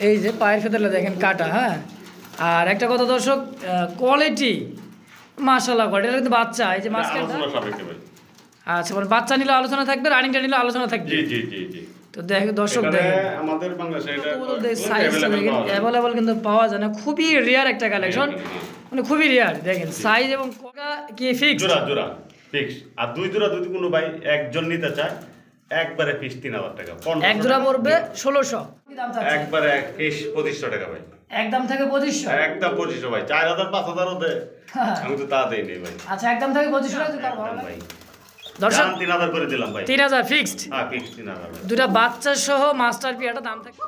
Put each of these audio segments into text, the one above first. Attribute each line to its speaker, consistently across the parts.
Speaker 1: এই যে পায়ের ফেদারটা দেখেন কাটা, হ্যাঁ। আর একটা কথা দর্শক, কোয়ালিটি মাশাআল্লাহ কোয়ালিটি, এটা কিন্তু বাচ্চা, এই যে মাঝখানটা আচ্ছা, মানে বাচ্চা নিলে আলোচনা থাকবে, রানিংটা নিলে আলোচনা থাকবে।
Speaker 2: জি জি জি জি।
Speaker 1: তো দেখো দর্শক দেখেন
Speaker 2: আমাদের বাংলাদেশে এটা
Speaker 1: সাইজটা দেখেন অ্যাভেলেবল কিন্তু পাওয়া যায় না, খুবই রেয়ার একটা কালেকশন, মানে খুবই রেয়ার। দেখেন সাইজ এবং কোকা কি ফিক্স,
Speaker 2: জোড়া জোড়া ফিক্স। আর দুই জোড়া যদি কোনো ভাই একজন নিতে চায় একবারে ফিক্স 3000 টাকা,
Speaker 1: এক জোড়া পড়বে 1600,
Speaker 2: একবারে ফিক্স 2500 টাকা ভাই,
Speaker 1: একদম থেকে 2500,
Speaker 2: একদম 2500 ভাই। 4000 5000 দে, আমি তো তা দেই নাই ভাই।
Speaker 1: আচ্ছা একদম থেকে 2500 টাকা দিতে পারবো
Speaker 2: ভাই।
Speaker 1: দর্শক
Speaker 2: 3000 করে দিলাম ভাই,
Speaker 1: 3000 ফিক্সড।
Speaker 2: হ্যাঁ ফিক্স 3000।
Speaker 1: দুটা বাচ্চা সহ মাস্টার পিয়াটা দাম থাকে।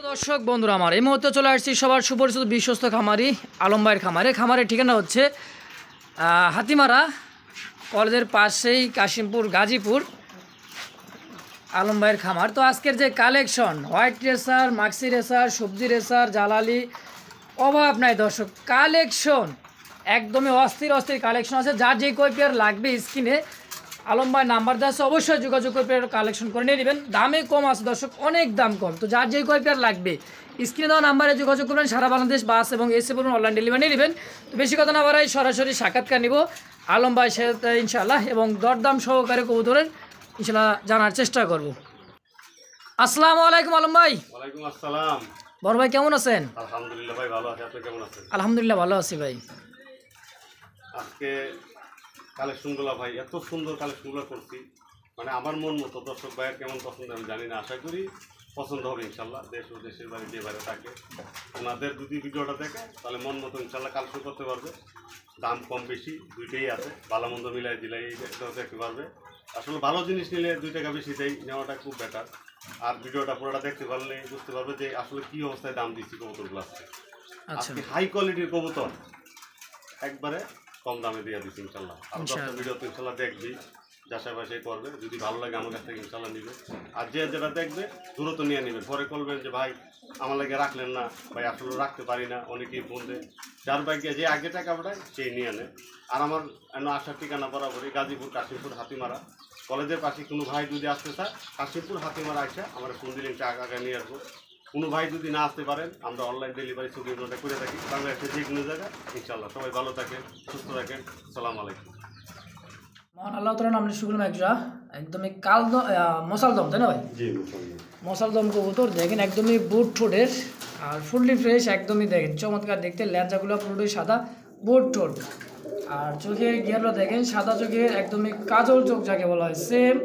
Speaker 1: দর্শক বন্ধুরা আমার এই মুহূর্তে চলে আসছি সবার সুপরিচিত বিশ্বস্ত খামারি আলম ভাইয়ের খামারে। খামারের ঠিকানা হচ্ছে হাতিমারা কলেজের পাশেই কাশিমপুর গাজীপুর, আলম ভাইয়ের খামার। তো আজকের যে collection, white racer, Maksi racer, সবজি রেসার, জালালি, অভাব নাই দর্শক কালেকশন, একদমই অস্থির অস্থির কালেকশন আছে। যার যে কয় পেয়ার লাগবে স্ক্রিনে আলম ভাই নাম্বার দেওয়া আছে, অবশ্যই যোগাযোগ করে পেয়ার কালেকশন করে নিয়ে নেবেন। দামে কম আছে দর্শক, অনেক দাম কম। তো যার যে কয় পেয়ার লাগবে স্ক্রিনে দেওয়া নাম্বারে যোগাযোগ করবেন, সারা বাংলাদেশ বাস এবং এসে পড়ুন অনলাইন ডেলিভারি নিয়ে নেবেন। তো বেশি কথা না বাড়াই সরাসরি সাক্ষাৎকার নিব আলম ভাই সাথে ইনশাআল্লাহ, এবং দরদাম সহকারে কবুতরের ইনশাআল্লাহ জানার চেষ্টা করব। আসসালামু আলাইকুম আলম ভাই।
Speaker 2: ওয়ালাইকুম আসসালাম।
Speaker 1: বড় ভাই কেমন আছেন?
Speaker 2: আলহামদুলিল্লাহ ভাই ভালো আছি, আপনি কেমন আছেন?
Speaker 1: আলহামদুলিল্লাহ ভালো আছি ভাই।
Speaker 2: আজকে কালেকশনগুলো ভাই এত সুন্দর কালেকশনগুলো করছি, মানে আমার মন মতো। দর্শক ভাইয়ের কেমন পছন্দ আমি জানি না, আশা করি পছন্দ হবে ইনশাল্লাহ। দেশ ও দেশের বাইরে যে বাইরে থাকে ওনাদের যদি ভিডিওটা দেখে তাহলে মন মতো ইনশাল্লাহ কালেকশন করতে পারবে। দাম কম বেশি দুইটাই আছে, ভালো মন্দ মিলাই দিলাই দেখতে পারবে। আসলে ভালো জিনিস নিলে 2 টাকা বেশি দেয় নেওয়াটা খুব বেটার। আর ভিডিওটা পুরোটা দেখতে পারলে বুঝতে পারবে যে আসলে কী অবস্থায় দাম দিচ্ছি কবুতরগুলো। আজকে হাই কোয়ালিটির কবুতর একবারে কম দামে দিয়ে দিচ্ছি ইনশাল্লাহ। আর 10টা ভিডিও তো ইনশাল্লাহ দেখবি, যাচাই বাছাই করবে, যদি ভালো লাগে আমার কাছ থেকে ইনশাল্লাহ নিবে। আর যে যেটা দেখবে দ্রুত নিয়ে নেবে, পরে করবেন যে ভাই আমার লাগে রাখলেন না, ভাই আসলে রাখতে পারি না, অনেকেই ফোন দেয়। যার বাইকে যে আগে টাকা পাঠায় সেই নিয়ে নেয়। আর আমার আসার ঠিকানা বরাবরই গাজীপুর কাশিমপুর হাতিমারা কলেজের পাশে। কোনো ভাই যদি আসতে চায় কাশিমপুর হাতিমারা আসে আমার ফোন দিলে আগে নিয়ে আসবো। কোনো ভাই যদি না আসতে পারেন আমরা অনলাইন ডেলিভারি সুবিধাটা করে থাকি বাংলাদেশের যে কোনো জায়গায় ইনশাল্লাহ। সবাই ভালো থাকেন, সুস্থ থাকেন, আসসালামু আলাইকুম।
Speaker 1: মহান আল্লাহ তাআলা নামে শুকর একজোড়া একদমই মশালদম, তাই না ভাই?
Speaker 2: জি
Speaker 1: মশালদম কবুতর দেখেন, একদমই বুট ঠোঁটের আর ফুললি ফ্রেশ, একদমই দেখেন চমৎকার দেখতে। ল্যাঞ্চাগুলো পুরোটাই সাদা, বুট ঠোঁট। আর চোখের গিয়ারগুলো দেখেন সাদা চোখের, একদমই কাজল চোখ যাকে বলা হয়। সেম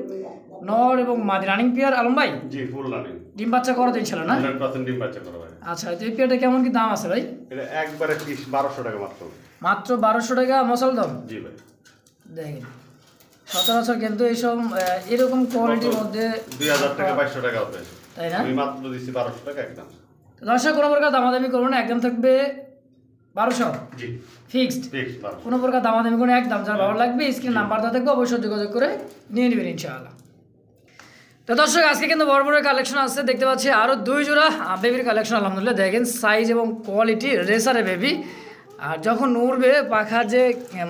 Speaker 1: নর এবং মাদি রানিং পেয়ার আলম ভাই।
Speaker 2: জি ফুল রানিং।
Speaker 1: ডিম বাচ্চা করা তো ইনশাআল্লাহ না?
Speaker 2: 100% ডিম বাচ্চা করা ভাই।
Speaker 1: আচ্ছা, তো এই পেয়ারটা কেমন কি দাম আছে ভাই?
Speaker 2: এটা একবারে 1200 টাকা মাত্র।
Speaker 1: মাত্র 1200 টাকা মশালদম।
Speaker 2: জি ভাই।
Speaker 1: দেখেন সচরাচর কিন্তু এইসব এরকম কোয়ালিটির মধ্যে
Speaker 2: 2000 টাকা 2200 টাকা হবে,
Speaker 1: তাই না?
Speaker 2: আমি মাত্র দিচ্ছি 1200 টাকা একদম।
Speaker 1: দর্শক কোনো প্রকার দামাদামি করবো না, একদম থাকবে 1200
Speaker 2: জি
Speaker 1: ফিক্সড।
Speaker 2: ফিক্স 1200।
Speaker 1: কোনো প্রকার দামাদামি করে একদম, যার ভালো লাগবে স্ক্রিন নাম্বারটা থাকবে, অবশ্যই যোগাযোগ করে নিয়ে নেবেন ইনশাআল্লাহ। তো দর্শক আজকে কিন্তু বড় বড় কালেকশন আছে, দেখতে পাচ্ছি আরও 2 জোড়া বেবির কালেকশন। আলহামদুলিল্লাহ দেখেন সাইজ এবং কোয়ালিটি রেসারে বেবি। আর যখন উড়বে পাখার যে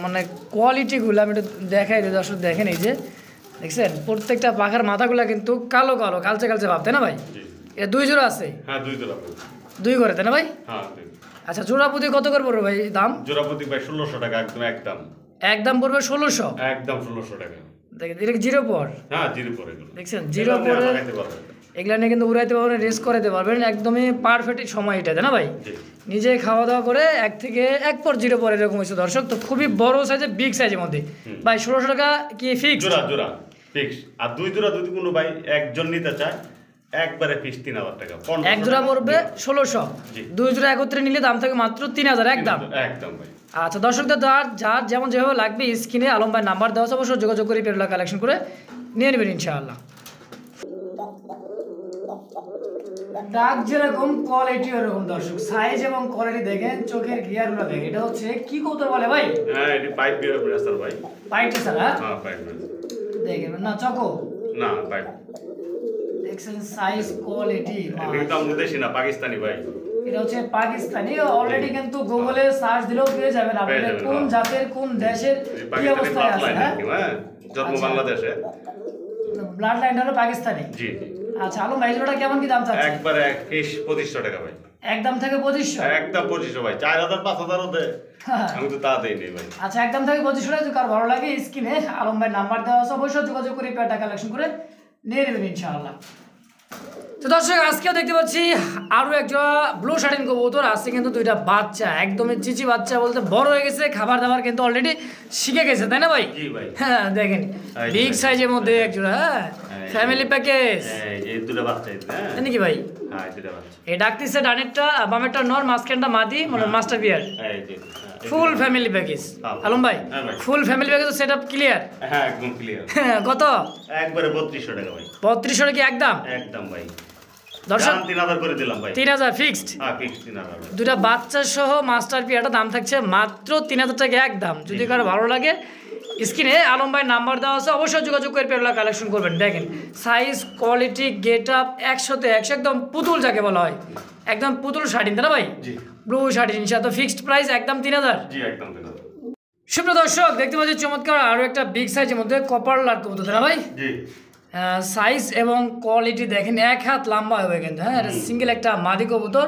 Speaker 1: মানে কোয়ালিটিগুলো আমি একটু দেখাই দিই দর্শক, দেখেন এই যে দেখছেন প্রত্যেকটা পাখার মাথাগুলো কিন্তু কালো কালো কালচে কালচে ভাব, তাই না ভাই? এটা 2 জোড়া আছে?
Speaker 2: হ্যাঁ 2 জোড়া।
Speaker 1: 2 করে, তাই না ভাই?
Speaker 2: হ্যাঁ।
Speaker 1: আচ্ছা, জোড়া প্রতি কত করে পড়বে ভাই দাম?
Speaker 2: জোড়া প্রতি ভাই 1600 টাকা একদম।
Speaker 1: একদম পড়বে 1600
Speaker 2: একদম 1600 টাকা।
Speaker 1: দেখেন এটা জিরো পর।
Speaker 2: হ্যাঁ জিরো পরে এগুলো
Speaker 1: দেখছেন জিরো পরে এগুলা নিয়ে কিন্তু উড়াইতে পারবেন, রেস করাতে পারবেন, একদমই পারফেক্ট সময় এটা, তাই না ভাই? নিজে খাওয়া দাওয়া করে 1 থেকে 1 পর জিরো পরে এরকম হয়েছে দর্শক। তো খুবই বড় সাইজের, বিগ সাইজের মধ্যে ভাই 1600 টাকা কি ফিক্স?
Speaker 2: জোড়া জোড়া ফিক্স। আর 2 জোড়া যদি কোনো ভাই একজন নিতে চায় একবারে ফিক্স 3000 টাকা।
Speaker 1: এক জোড়া পড়বে 1600, 2 জোড়া একত্রে নিলে দাম থাকে মাত্র 3000 একদম।
Speaker 2: একদম ভাই।
Speaker 1: আচ্ছা দর্শকদের যার যেমন যেভাবে লাগবে স্ক্রিনে আলম ভাই নাম্বার দেওয়া আছে, অবশ্যই যোগাযোগ করে পেরোলা কালেকশন করে নিয়ে নেবেন ইনশাআল্লাহ। ডাক যেরকম কোয়ালিটি ওরকম দর্শক, সাইজ এবং কোয়ালিটি দেখেন, চোখের গিয়ারগুলো দেখেন। এটা হচ্ছে কি কবুতর বলে ভাই?
Speaker 2: হ্যাঁ এটি পাইপ বিয়ার রেসার ভাই।
Speaker 1: Pipe racer? হ্যাঁ
Speaker 2: পাইপ রেসার।
Speaker 1: দেখেন না চকো
Speaker 2: না পাইপ।
Speaker 1: দেখছেন সাইজ কোয়ালিটি,
Speaker 2: এটা কিন্তু আমাদের দেশি না, পাকিস্তানি ভাই।
Speaker 1: এটা হচ্ছে পাকিস্তানি। অলরেডি কিন্তু গুগলে সার্চ দিলেও পেয়ে যাবেন আপনি কোন জাতের কোন দেশের কি অবস্থায় আছে।
Speaker 2: হ্যাঁ, জন্ম বাংলাদেশে,
Speaker 1: ব্লাড লাইন হলো পাকিস্তানি।
Speaker 2: জি জি।
Speaker 1: আচ্ছা আলম ভাই জোড়াটা কেমন কি দাম চাচ্ছেন?
Speaker 2: একবারে 2500 টাকা ভাই।
Speaker 1: একদম থেকে 2500?
Speaker 2: একদম 2500 ভাই। 4000 5000 ও দে, আমি তো তা দেই নেই ভাই।
Speaker 1: আচ্ছা একদম থেকে 2500 টাকা। যদি কার ভালো লাগে স্ক্রিনে আলম ভাই নাম্বার দেওয়া আছে, অবশ্যই যোগাযোগ করে পেয়ারটা কালেকশন করে নিয়ে নেবেন ইনশাআল্লাহ। তো দর্শক আজকেও দেখতে পাচ্ছি আরো একটা ব্লু শার্টিন কবুতর আছে, কিন্তু দুইটা বাচ্চা, একদমই চিচি বাচ্চা বলতে বড় হয়ে গেছে, খাবার দাবার কিন্তু অলরেডি শিখে গেছে, তাই না ভাই?
Speaker 2: জি ভাই।
Speaker 1: হ্যাঁ দেখেন বিগ সাইজের মধ্যে একজোড়া, হ্যাঁ ফ্যামিলি প্যাকেজ।
Speaker 2: এই দুটো বাচ্চা হ্যাঁ
Speaker 1: জানি কি ভাই?
Speaker 2: হ্যাঁ দুটো বাচ্চা।
Speaker 1: এই ডাকতিছে ডানেরটা বামেরটা নর, মাঝখানটা মাদি, মানে মাস্টার বিয়ার।
Speaker 2: এই যে
Speaker 1: ফুল ফ্যামিলি প্যাকেজ আলম ভাই, full family package setup clear?
Speaker 2: হ্যাঁ একদম ক্লিয়ার।
Speaker 1: কত?
Speaker 2: একবারে 3200 টাকা ভাই।
Speaker 1: 3200 টাকা একদম?
Speaker 2: একদম ভাই।
Speaker 1: দর্শক
Speaker 2: 3000 করে দিলাম ভাই।
Speaker 1: 3000 ফিক্সড?
Speaker 2: হ্যাঁ ফিক্সড 3000।
Speaker 1: দুটা বাচ্চা সহ মাস্টার পিয়াটা দাম থাকছে মাত্র 3000 টাকা একদম। যদি কারো ভালো লাগে স্ক্রিনে আলম ভাই নাম্বার দেওয়া আছে, অবশ্যই যোগাযোগ করে পেয়ারগুলো কালেকশন করবেন। দেখেন সাইজ কোয়ালিটি গেট আপ 100তে 100, একদম পুতুল যাকে বলা হয়, একদম পুতুল শার্টিন, তাই না ভাই?
Speaker 2: জি।
Speaker 1: ব্লু শার্টিন ইনশাআল্লাহ। ফিক্সড প্রাইস একদম 3000?
Speaker 2: জি একদম 3000।
Speaker 1: সুপ্রিয় দর্শক দেখতে পাচ্ছি চমৎকার আরো একটা বিগ সাইজের মধ্যে কপার লাট কবুতর, তাই না ভাই?
Speaker 2: জি।
Speaker 1: সাইজ এবং কোয়ালিটি দেখেন, এক হাত লম্বা হবে কিন্তু, হ্যাঁ এটা সিঙ্গেল একটা মাদি কবুতর।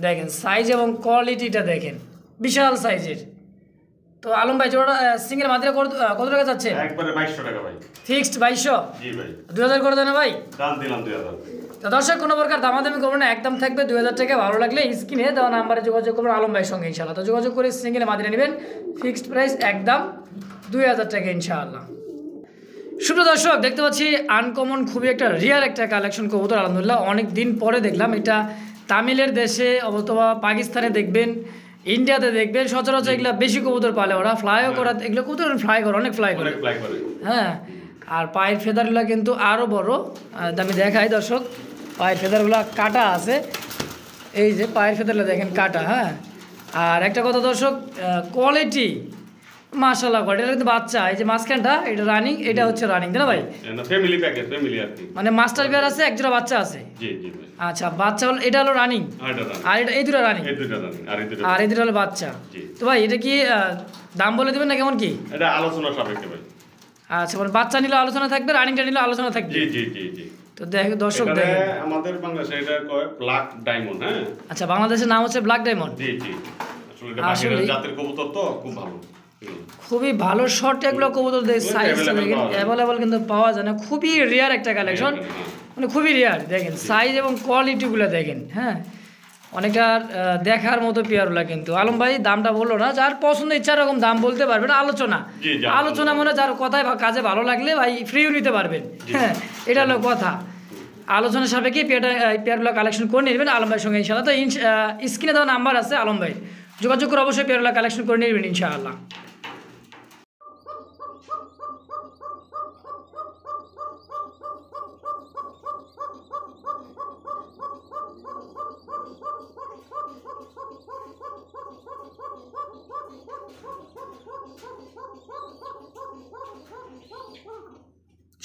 Speaker 1: দেখেন সাইজ এবং কোয়ালিটিটা দেখেন, বিশাল সাইজের। তো আলম ভাই জোড়া সিঙ্গেল মাদিরা কত টাকা যাচ্ছে?
Speaker 2: একবারে 2200 টাকা ভাই।
Speaker 1: ফিক্সড 2200?
Speaker 2: জি ভাই।
Speaker 1: 2000 করে দেন না ভাই?
Speaker 2: দাম দিলাম 2000।
Speaker 1: তো দর্শক কোনো প্রকার দামাদামি করবেন না, একদম থাকবে 2000 টাকা। ভালো লাগলে স্ক্রিনে দেওয়া নাম্বারে যোগাযোগ করবেন আলম ভাইয়ের সঙ্গে ইনশাআল্লাহ। তো যোগাযোগ করে সিঙ্গেল মাদিরা নেবেন, ফিক্সড প্রাইস একদম 2000 টাকা ইনশাআল্লাহ। সুপ্রিয় দর্শক দেখতে পাচ্ছি আনকমন খুবই একটা রিয়ার একটা কালেকশন কবুতর, আলহামদুলিল্লাহ অনেক দিন পরে দেখলাম। এটা তামিলের দেশে অথবা পাকিস্তানে দেখবেন, ইন্ডিয়াতে দেখবেন, সচরাচর এগুলো বেশি কবুতর পালে ওরা, ফ্লাইও করা, এগুলো কবুতর ফ্লাই করে, অনেক ফ্লাই করে। হ্যাঁ আর পায়ের ফেদারগুলো কিন্তু আরও বড়। আমি দেখাই দর্শক, পায়ের ফেদারগুলো কাটা আছে, এই যে পায়ের ফেদারগুলো দেখেন কাটা। হ্যাঁ আর একটা কথা দর্শক, কোয়ালিটি মাশাআল্লাহ করে। এটা কিন্তু বাচ্চা, এই যে মাঝখানটা এটা রানিং, এটা হচ্ছে রানিং, তাই না ভাই?
Speaker 2: ফ্যামিলি প্যাকেজ, ফ্যামিলি আর কি,
Speaker 1: মানে মাস্টার বিয়ার আছে, একজোড়া বাচ্চা আছে।
Speaker 2: জি জি ভাই।
Speaker 1: আচ্ছা বাচ্চা হলো, এটা হলো রানিং, আর এটা এই দুটো রানিং, আর এই দুটো হলো বাচ্চা। তো ভাই এটা কি দাম বলে দিবেন না কেমন কি?
Speaker 2: এটা আলোচনা সাপেক্ষে ভাই।
Speaker 1: আচ্ছা মানে বাচ্চা নিলে আলোচনা থাকবে, রানিংটা নিলে আলোচনা থাকবে।
Speaker 2: জি জি জি জি।
Speaker 1: তো দর্শক দেখেন
Speaker 2: আমাদের বাংলাদেশে এটা কয় ব্ল্যাক ডায়মন্ড। হ্যাঁ
Speaker 1: আচ্ছা বাংলাদেশের নাম হচ্ছে ব্ল্যাক ডায়মন্ড।
Speaker 2: জি জি। আসলে এটা বাহিরের জাতের কবুতর তো খুব ভালো,
Speaker 1: খুবই ভালো শর্ট এগুলো কবুতর, সাইজটা দেখেন অ্যাভেলেবল কিন্তু পাওয়া যায় না, খুবই রেয়ার একটা কালেকশন, মানে খুবই রেয়ার। দেখেন সাইজ এবং কোয়ালিটিগুলো দেখেন, হ্যাঁ অনেকটা দেখার মতো পেয়ারগুলো। কিন্তু আলম ভাই দামটা বললো না, যার পছন্দ ইচ্ছা রকম দাম বলতে পারবেন, আলোচনা মনে যার কথায় বা কাজে ভালো লাগলে ভাই ফ্রিও নিতে পারবেন। হ্যাঁ এটা হলো কথা, আলোচনা সাপেক্ষে পেয়ারগুলো কালেকশন করে নেবেন আলম ভাইয়ের সঙ্গে ইনশাআল্লাহ। তো স্ক্রিনে দেওয়া নাম্বার আছে আলম ভাই, যোগাযোগ করে অবশ্যই পেয়ারগুলো কালেকশন করে নেবেন ইনশাআল্লাহ।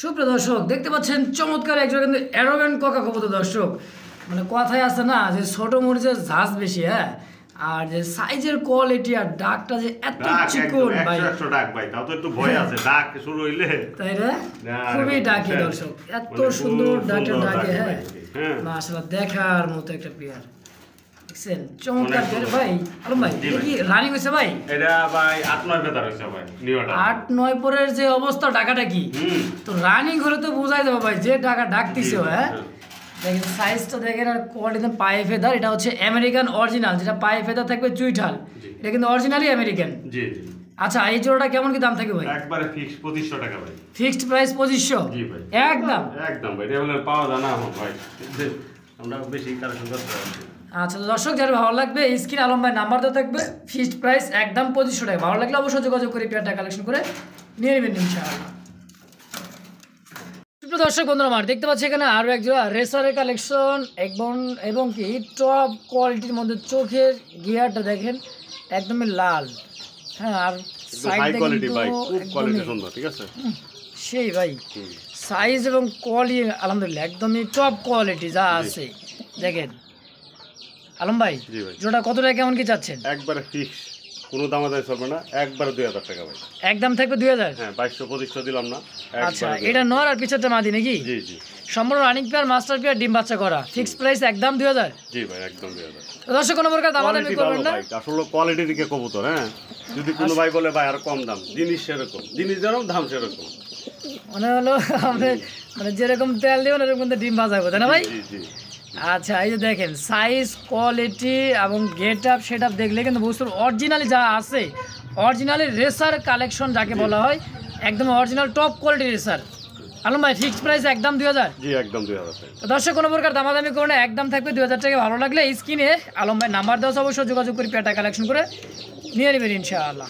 Speaker 1: সুপ্রিয় দর্শক দেখতে পাচ্ছেন চমৎকার একজন কিন্তু অ্যারোগ্যান্ট কোকা কবুতর। দর্শক মানে কথায় আছে না যে ছোট মরিচের ঝাঁজ বেশি, হ্যাঁ আর যে সাইজের কোয়ালিটি আর ডাকটা যে এত চিকন ভাই,
Speaker 2: 100 ডাক ভাই, তাও তো একটু ভয় আছে ডাক শুরু হইলে,
Speaker 1: তাই না? খুবই ডাকে দর্শক, এত সুন্দর ডাকে ডাকে, হ্যাঁ মাশাআল্লাহ দেখার মতো একটা পেয়ার। দেখছেন চমৎকার পেয়ার ভাই। আলম ভাই এটা কি রানিং হয়েছে ভাই?
Speaker 2: এটা ভাই 8-9 ফেদার হইছে ভাই, নিউটা
Speaker 1: 8-9 পরের যে অবস্থা, ডাকাটা কি তো রানিং হলে তো বোঝাই যাবে ভাই যে ডাকা ডাকতিছে। হ্যাঁ দেখেন সাইজটা দেখেন আর কোয়ালিটি, পায়ে ফেদার, এটা হচ্ছে আমেরিকান অরিজিনাল, যেটা পায়ে ফেদার থাকবে চুইঠাল, এটা কিন্তু অরিজিনালি আমেরিকান। জি জি। আচ্ছা এই জোড়াটা কেমন কি দাম থাকবে ভাই?
Speaker 2: একবারে ফিক্সড 2500 টাকা ভাই।
Speaker 1: Fixed price 2500? জি ভাই একদম
Speaker 2: একদম ভাই, এটা বলে পাওয়া যায় না ভাই, আমরা বেশি কালেকশন করতে পারি।
Speaker 1: আচ্ছা তো দর্শক যারা ভালো লাগবে স্ক্রিন আলম ভাই নাম্বার দেওয়া থাকবে, ফিক্সড প্রাইস একদম 2500 টাকা। ভালো লাগলে অবশ্যই যোগাযোগ করে পেয়ারটা কালেকশন করে নিয়ে নেবেন ইনশাআল্লাহ। দর্শক বন্ধুরা আমার দেখতে পাচ্ছি এখানে আরো এক জোড়া রেসারের কালেকশন, এবং কি টপ কোয়ালিটির মধ্যে, চোখের গিয়ারটা দেখেন একদমই লাল, হ্যাঁ আর সাইড দেখেন তো একদমই সুন্দর, ঠিক আছে সেই ভাই সাইজ এবং কোয়ালিটি আলহামদুলিল্লাহ একদমই টপ কোয়ালিটি যা আছে দেখেন। আলম ভাই
Speaker 2: জি ভাই,
Speaker 1: জোড়া কত টাকা কেমন কি চাচ্ছেন?
Speaker 2: একবারে ফিক্স, কোনো দামাদামি চলবে না, একবারে 2000 টাকা ভাই।
Speaker 1: একদম থাকবে 2000।
Speaker 2: হ্যাঁ 2200-2500 দিলাম না,
Speaker 1: আচ্ছা,
Speaker 2: একবারে
Speaker 1: এটা নর আর পিছারটা মাদি নাকি?
Speaker 2: জি জি
Speaker 1: সম্পূর্ণ রানিং পেয়ার, মাস্টার পেয়ার, ডিম বাচ্চা করা, ফিক্সড প্রাইস একদম 2000।
Speaker 2: জি ভাই, একদম 2000।
Speaker 1: তো দর্শক কোনো প্রকার দামাদামি
Speaker 2: কোয়ালিটি
Speaker 1: করবেন
Speaker 2: ভালো
Speaker 1: না।
Speaker 2: ভাই, আসলে কোয়ালিটি দিকে কবুতর। হ্যাঁ, যদি কোনো ভাই বলে ভাই আর কম দাম, জিনিস সেরকম, জিনিস যেরকম দাম সেরকম।
Speaker 1: মনে হলো আপনি মানে যেরকম তেল দিবেন এরকম কিন্তু ডিম ভাজা করতে না ভাই?
Speaker 2: জি জি
Speaker 1: আচ্ছা, এই যে দেখেন সাইজ, কোয়ালিটি এবং গেট আপ সেট আপ দেখলে কিন্তু বুঝতে অরিজিনালি যা আছে, অরিজিনালি রেসার কালেকশন যাকে বলা হয়, একদম original top quality racer. Alam ভাই ফিক্সড প্রাইস একদম 2000।
Speaker 2: জি, একদম 2000 টাকা।
Speaker 1: তো দর্শক কোনো প্রকার দামাদামি করে না, একদম থাকবে 2000 টাকা। ভালো লাগলে স্ক্রিনে আলম ভাই নাম্বার দেওয়া আছে, অবশ্যই যোগাযোগ করে পেটা কালেকশন করে নিয়ে নেবেন ইনশাআল্লাহ।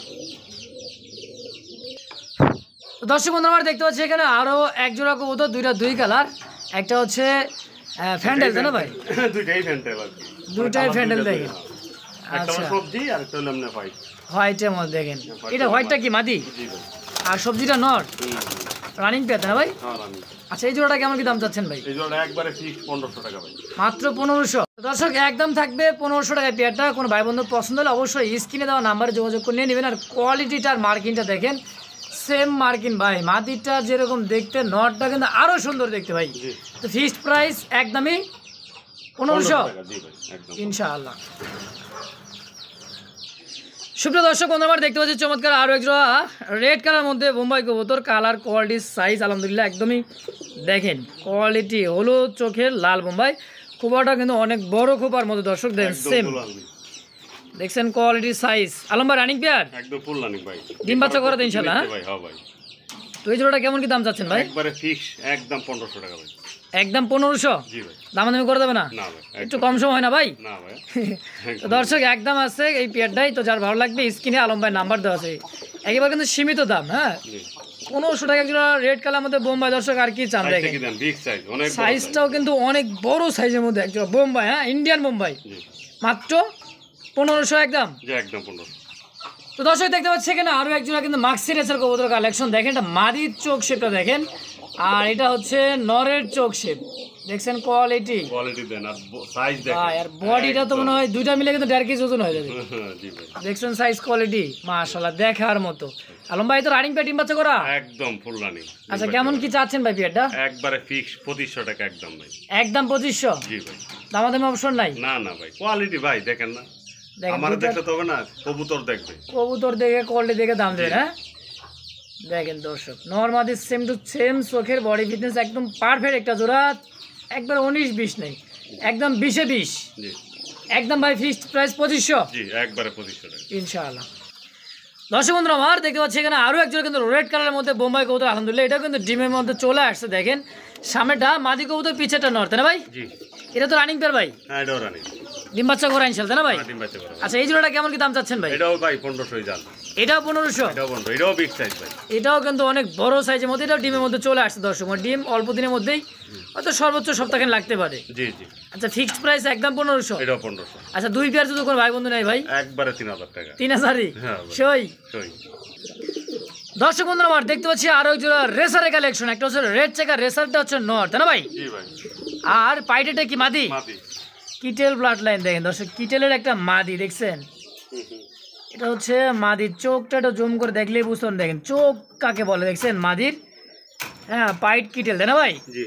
Speaker 1: তো দর্শক বন্ধু আমার দেখতে পাচ্ছি এখানে আরও এক জোড়া কবুতর, দুইটা দুই কালার, একটা হচ্ছে ফ্যান্ডেল তাই না ভাই?
Speaker 2: দুইটাই ফ্যান্টেল আর কি,
Speaker 1: দুইটাই ফ্যান্ডেল দেখেন।
Speaker 2: একটা
Speaker 1: আচ্ছা,
Speaker 2: সবজি আর একটা হলো এমনি ফাইট।
Speaker 1: হোয়াইটের মধ্যে দেখেন, এটা হোয়াইটটা কি মাদি
Speaker 2: জি ভাই,
Speaker 1: আর সবজিটা নর, রানিং পেয়ার তাই না ভাই?
Speaker 2: হ্যাঁ রানি।
Speaker 1: আচ্ছা, এই জোড়াটা কেমন কি দাম চাচ্ছেন ভাই?
Speaker 2: এই জোড়া একবারে ফিক্স 1500 টাকা ভাই।
Speaker 1: মাত্র 1500। দর্শক একদম থাকবে 1500 টাকায় পেয়ারটা। কোনো ভাই বন্ধু পছন্দ হলে অবশ্যই স্ক্রিনে দেওয়া নাম্বারে যোগাযোগ করে নিয়ে নেবেন। আর কোয়ালিটিটার মার্কিংটা দেখেন, সেম মার্কিং ভাই, মাদিটা যেরকম দেখতে নটটা কিন্তু আরও সুন্দর দেখতে ভাই।
Speaker 2: জি,
Speaker 1: তো ফিক্সড প্রাইস একদমই 1500
Speaker 2: টাকা। জি ভাই, একদম
Speaker 1: ইনশাআল্লাহ। সুপ্রিয় দর্শক বন্ধু আমার দেখতে পাচ্ছি চমৎকার আরও এক জোড়া রেড কালার মধ্যে বোম্বাই কবুতর। কালার, কোয়ালিটি, সাইজ আলহামদুলিল্লাহ একদমই দেখেন, কোয়ালিটি হলুদ চোখের লাল বোম্বাই। খোপাটা কিন্তু অনেক বড় খোপার মধ্যে দর্শক দেখেন,
Speaker 2: একদম
Speaker 1: সেম
Speaker 2: ফুল আলমি।
Speaker 1: দেখছেন কোয়ালিটি, সাইজ। আলম ভাই রানিং পেয়ার,
Speaker 2: একদম ফুল রানি ভাই।
Speaker 1: ডিম বাচ্চা করাতে ইনশাআল্লাহ। হ্যাঁ
Speaker 2: ভাই, হ্যাঁ ভাই,
Speaker 1: তো এই জোড়াটা কেমন কি দাম চাচ্ছেন ভাই?
Speaker 2: একবারে ফিক্স একদম 1500 টাকা ভাই।
Speaker 1: একদম 1500।
Speaker 2: জি ভাই,
Speaker 1: দামাদামি করে দেবে না?
Speaker 2: না ভাই,
Speaker 1: একটু কম সময় হয় না ভাই?
Speaker 2: না ভাই।
Speaker 1: তো দর্শক একদম আছে এই পেয়ারটাই। তো যার ভালো লাগবে স্ক্রিনে আলম ভাই নাম্বার দেওয়া আছে, একেবারে কিন্তু সীমিত দাম। হ্যাঁ,
Speaker 2: জি,
Speaker 1: 1500 টাকা একজোড়া রেড কালার মধ্যে বোম্বাই। দর্শক আর কি চান
Speaker 2: সাইজটা
Speaker 1: দেখেন,
Speaker 2: কি দেন? বিগ সাইজ, অনেক বড়
Speaker 1: সাইজটাও কিন্তু অনেক বড় সাইজের মধ্যে একজোড়া বোম্বাই। হ্যাঁ, ইন্ডিয়ান বোম্বাই,
Speaker 2: size। জি,
Speaker 1: মাত্র 1500 একদম।
Speaker 2: জি, একদম 1500।
Speaker 1: তো দর্শক দেখতে পাচ্ছি এখানে আরও একজোড়া কিন্তু মাক্সি রেসের কবুতর কালেকশন দেখেন। এটা মাদির চোখ শেপটা দেখেন, আর এটা হচ্ছে নরের চোখ শেপ। দেখছেন কোয়ালিটি
Speaker 2: কোয়ালিটি দেন আর সাইজ দেখেন।
Speaker 1: ভাই, আর বডিটা তো মনে হয় দুইটা মিলে কিন্তু 1.5 কেজি ওজন হয়ে যাবে।
Speaker 2: জি ভাই,
Speaker 1: দেখছেন সাইজ, কোয়ালিটি মাশাআল্লাহ দেখার মতো। আলম ভাই তো রানিং পেয়ার, ডিম বাচ্চা করা।
Speaker 2: একদম ফুল রানি।
Speaker 1: আচ্ছা, কেমন কি চাচ্ছেন ভাই পেয়ারটা?
Speaker 2: একবারে ফিক্স 2500 টাকা একদম ভাই।
Speaker 1: একদম 2500।
Speaker 2: জি ভাই,
Speaker 1: দামাদামি অপশন নাই?
Speaker 2: না না ভাই, কোয়ালিটি ভাই দেখেন না,
Speaker 1: দেখেন
Speaker 2: আমার
Speaker 1: দুইটা
Speaker 2: দেখতে তো হবে না, কবুতর দেখবে।
Speaker 1: কবুতর দেখে কোয়ালিটি দেখে দাম দেবেন। হ্যাঁ দেখেন দর্শক, নর্মাদি সেম টু সেম চোখের বডি ফিটনেস একদম পারফেক্ট একটা জোড়া, একবার 19-20 নেই, একদম 20-20
Speaker 2: জি
Speaker 1: একদম ভাই। ফিক্সড প্রাইস 2500
Speaker 2: জি, একবারে 2500 টাকা।
Speaker 1: ইনশাআল্লাহ। দর্শক বন্ধুরা আমার দেখতে পাচ্ছি এখানে আরও একজোড়া কিন্তু রেড কালারের মধ্যে বোম্বাই কবুতর। আলহামদুলিল্লাহ এটা কিন্তু ডিমের মধ্যে চলে আসছে দেখেন, সামনেটা মাদি কবুতর, পিছেটা নর, তাই না ভাই?
Speaker 2: জি,
Speaker 1: এটা তো রানিং পেয়ার ভাই,
Speaker 2: হ্যাঁ এটাও রানি।
Speaker 1: ডিম বাচ্চা করা ইনশাআল্লাহ, তাই না ভাই?
Speaker 2: ডিম বাচ্চা করা।
Speaker 1: আচ্ছা, এই জোড়াটা কেমন কি দাম চাচ্ছেন ভাই?
Speaker 2: এটাও ভাই 1500 জান।
Speaker 1: এটাও 1500।
Speaker 2: এটাও 1500, এটাও বিগ সাইজ ভাই।
Speaker 1: এটাও কিন্তু অনেক বড় সাইজের মধ্যে, এটাও ডিমের মধ্যে চলে আসছে দর্শক। মানে ডিম অল্প দিনের মধ্যেই, হয়তো সর্বোচ্চ সপ্তাহখান লাগতে পারে।
Speaker 2: জি জি,
Speaker 1: আচ্ছা, ফিক্সড প্রাইস একদম 1500।
Speaker 2: এটাও 1500।
Speaker 1: আচ্ছা, দুই পেয়ার যদি কোনো ভাই বন্ধু নেই ভাই,
Speaker 2: একবারে 3000 টাকা।
Speaker 1: 3000ই
Speaker 2: হ্যাঁ ভাই,
Speaker 1: সই।
Speaker 2: সই।
Speaker 1: দর্শক বন্ধুরা আমার দেখতে পাচ্ছি আরো এক জোড়া রেসারের কালেকশন। একটা হচ্ছে রেড চেকার, রেসারটা হচ্ছে নর, তাই না ভাই?
Speaker 2: জি ভাই,
Speaker 1: আর পাইটেটা কি মাদি?
Speaker 2: মাটি।
Speaker 1: কিটেল ব্লাড লাইন দেখেন দর্শক, কিটেলের একটা মাদি দেখছেন। এটা হচ্ছে মাদির চোখটা, একটু জুম করে দেখলেই বুঝতে পারেন। দেখেন চোখ কাকে বলে দেখছেন মাদির। হ্যাঁ, পাইট কিটেল, তাই না ভাই?
Speaker 2: জি,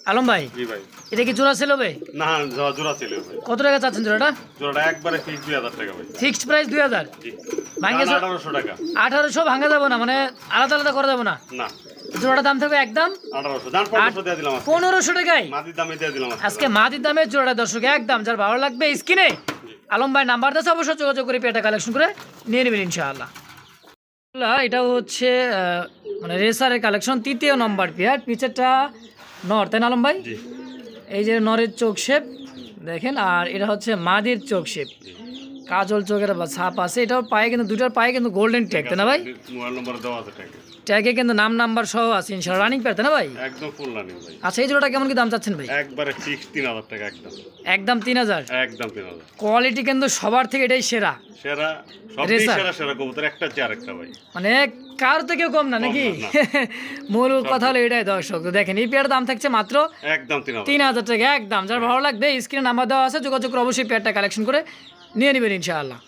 Speaker 1: আলম ভাই
Speaker 2: জি ভাই।
Speaker 1: এটা কি জোড়া সেল হবে?
Speaker 2: না, জোড়া ছিল ভাই।
Speaker 1: কত টাকা চাচ্ছেন জোড়াটা?
Speaker 2: জোড়াটা একবারে ফিক্স 2000 টাকা ভাই।
Speaker 1: Fixed price 2000।
Speaker 2: জি,
Speaker 1: ভাঙ্গে
Speaker 2: 1800 টাকা।
Speaker 1: 1800 ভাঙা যাবো না, মানে আলাদা আলাদা করা যাবো না।
Speaker 2: না,
Speaker 1: জোড়াটা দাম থাকবে একদম
Speaker 2: 1800 জান, 1500 দিয়ে দিলাম আজকে।
Speaker 1: 1500 টাকায়
Speaker 2: মাটির দামে দিয়ে দিলাম
Speaker 1: আজকে মাটির দামে জোড়াটা দর্শক একদম। যার ভালো লাগবে স্ক্রিনে আলম ভাই নাম্বার আছে, অবশ্যই যোগাযোগ করে পেটা কালেকশন করে নিয়ে নেবেন ইনশাআল্লাহ। এটাও হচ্ছে মানে রেসারের কালেকশন, 3য় নম্বর পেয়ার, পিছেরটা নর, তাই না আলম ভাই?
Speaker 2: জি,
Speaker 1: এই যে নরের চোখ শেপ দেখেন, আর এটা হচ্ছে মাদির চোখ শেপ, কাজল চোখের ছাপ আছে। এটাও পায়ে কিন্তু, দুটার পায়ে কিন্তু গোল্ডেন ট্যাগ, তাই না ভাই?
Speaker 2: মোবাইল নম্বর দেওয়া আছে টাকা।
Speaker 1: ট্যাগে কিন্তু নাম নাম্বার সহ আছে ইনশাআল্লাহ, রানিং পেয়ার তাই না ভাই?
Speaker 2: একদম ফুল রানিং ভাই।
Speaker 1: আচ্ছা এই জোড়াটা কেমন কি দাম চাচ্ছেন ভাই?
Speaker 2: একবারে ফিক্স 3000 টাকা একদম।
Speaker 1: একদম 3000।
Speaker 2: একদম 3000।
Speaker 1: কোয়ালিটি কিন্তু সবার থেকে এটাই সেরা,
Speaker 2: সেরা সবই
Speaker 1: রেসার।
Speaker 2: সেরা সেরা কবুতর, একটা চেয়ে আরেকটা ভাই।
Speaker 1: মানে কার থেকেও কম না নাকি?
Speaker 2: না,
Speaker 1: মূল কথা হলো এটাই দর্শক। তো দেখেন এই পেয়ারের দাম থাকছে মাত্র
Speaker 2: একদম 3000।
Speaker 1: 3000 টাকা একদম। যার ভালো লাগবে স্ক্রিনে নাম্বার দেওয়া আছে, যোগাযোগ করে অবশ্যই পেয়ারটা কালেকশন করে নিয়ে নেবেন ইনশাআল্লাহ।